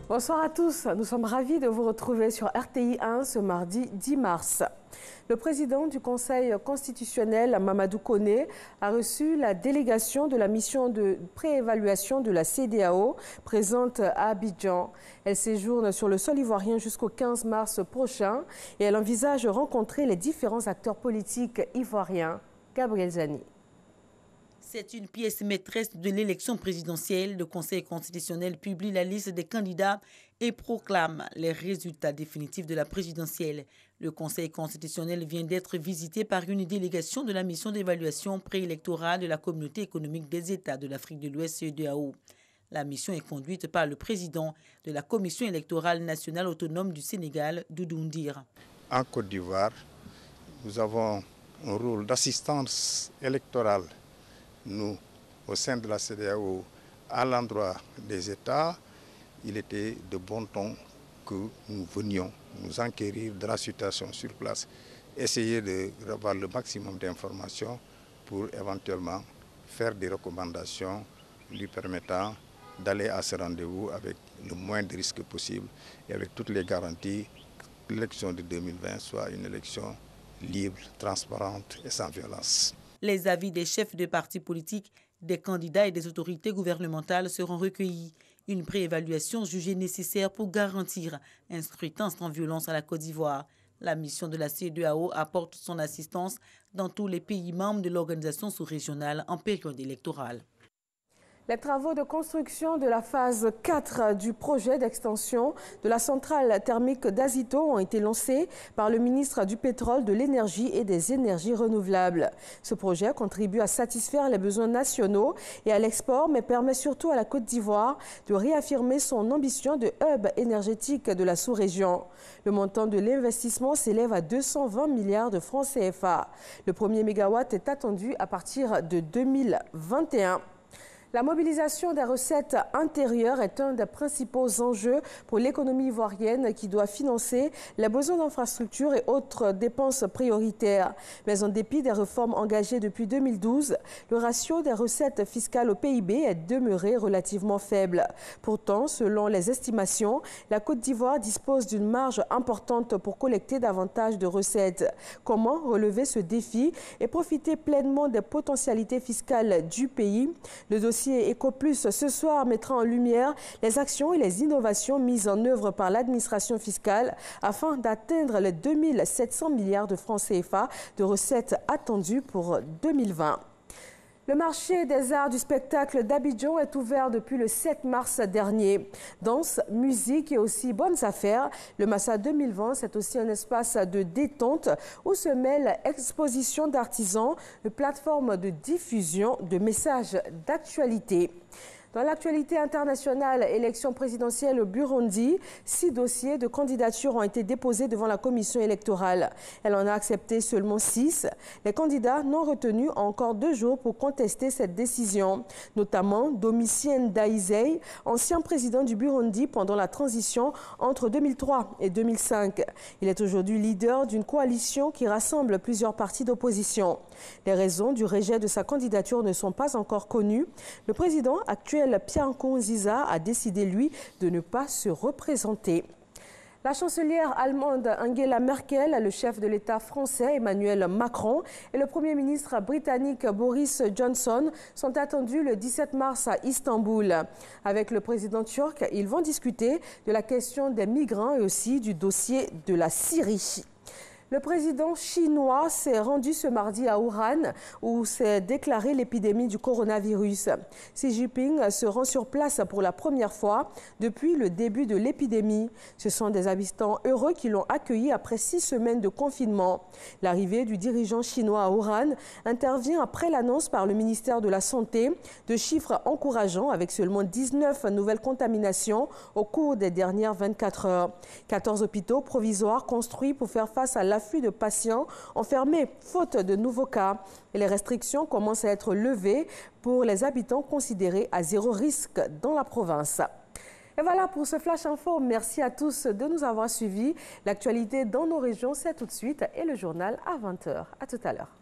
Bonsoir à tous, nous sommes ravis de vous retrouver sur RTI 1 ce mardi 10 mars. Le président du Conseil constitutionnel, Mamadou Koné, a reçu la délégation de la mission de préévaluation de la CEDEAO présente à Abidjan. Elle séjourne sur le sol ivoirien jusqu'au 15 mars prochain et elle envisage de rencontrer les différents acteurs politiques ivoiriens. Gabriel Zani. C'est une pièce maîtresse de l'élection présidentielle. Le Conseil constitutionnel publie la liste des candidats et proclame les résultats définitifs de la présidentielle. Le Conseil constitutionnel vient d'être visité par une délégation de la mission d'évaluation préélectorale de la Communauté économique des États de l'Afrique de l'Ouest, CEDEAO. La mission est conduite par le président de la Commission électorale nationale autonome du Sénégal, Doudou Ndir. En Côte d'Ivoire, nous avons un rôle d'assistance électorale. Nous, au sein de la CEDEAO, à l'endroit des États, il était de bon ton que nous venions nous enquérir de la situation sur place, essayer d'avoir le maximum d'informations pour éventuellement faire des recommandations lui permettant d'aller à ce rendez-vous avec le moins de risques possible et avec toutes les garanties que l'élection de 2020 soit une élection libre, transparente et sans violence. Les avis des chefs de partis politiques, des candidats et des autorités gouvernementales seront recueillis. Une préévaluation jugée nécessaire pour garantir un scrutin sans violence à la Côte d'Ivoire. La mission de la CEDEAO apporte son assistance dans tous les pays membres de l'organisation sous-régionale en période électorale. Les travaux de construction de la phase 4 du projet d'extension de la centrale thermique d'Azito ont été lancés par le ministre du Pétrole, de l'Énergie et des Énergies renouvelables. Ce projet contribue à satisfaire les besoins nationaux et à l'export, mais permet surtout à la Côte d'Ivoire de réaffirmer son ambition de hub énergétique de la sous-région. Le montant de l'investissement s'élève à 220 milliards de francs CFA. Le premier mégawatt est attendu à partir de 2021. La mobilisation des recettes intérieures est un des principaux enjeux pour l'économie ivoirienne qui doit financer les besoins d'infrastructures et autres dépenses prioritaires. Mais en dépit des réformes engagées depuis 2012, le ratio des recettes fiscales au PIB est demeuré relativement faible. Pourtant, selon les estimations, la Côte d'Ivoire dispose d'une marge importante pour collecter davantage de recettes. Comment relever ce défi et profiter pleinement des potentialités fiscales du pays? Le dossier EcoPlus ce soir mettra en lumière les actions et les innovations mises en œuvre par l'administration fiscale afin d'atteindre les 2700 milliards de francs CFA de recettes attendues pour 2020. Le marché des arts du spectacle d'Abidjan est ouvert depuis le 7 mars dernier. Danse, musique et aussi bonnes affaires. Le Massa 2020, c'est aussi un espace de détente où se mêlent expositions d'artisans, de plateformes de diffusion de messages d'actualité. Dans l'actualité internationale, élection présidentielle au Burundi, 6 dossiers de candidature ont été déposés devant la commission électorale. Elle en a accepté seulement 6. Les candidats non retenus ont encore 2 jours pour contester cette décision, notamment Domitien Ndayizeye, ancien président du Burundi pendant la transition entre 2003 et 2005. Il est aujourd'hui leader d'une coalition qui rassemble plusieurs partis d'opposition. Les raisons du rejet de sa candidature ne sont pas encore connues. Le président actuel Pierre Nkurunziza a décidé, lui, de ne pas se représenter. La chancelière allemande Angela Merkel, le chef de l'État français Emmanuel Macron et le Premier ministre britannique Boris Johnson sont attendus le 17 mars à Istanbul. Avec le président turc, ils vont discuter de la question des migrants et aussi du dossier de la Syrie. Le président chinois s'est rendu ce mardi à Wuhan où s'est déclarée l'épidémie du coronavirus. Xi Jinping se rend sur place pour la première fois depuis le début de l'épidémie. Ce sont des habitants heureux qui l'ont accueilli après 6 semaines de confinement. L'arrivée du dirigeant chinois à Wuhan intervient après l'annonce par le ministère de la Santé de chiffres encourageants avec seulement 19 nouvelles contaminations au cours des dernières 24 heures. 14 hôpitaux provisoires construits pour faire face à l'afflux de patients ont fermé faute de nouveaux cas. Et les restrictions commencent à être levées pour les habitants considérés à 0 risque dans la province. Et voilà pour ce Flash Info. Merci à tous de nous avoir suivis. L'actualité dans nos régions, c'est tout de suite et le journal à 20 h. À tout à l'heure.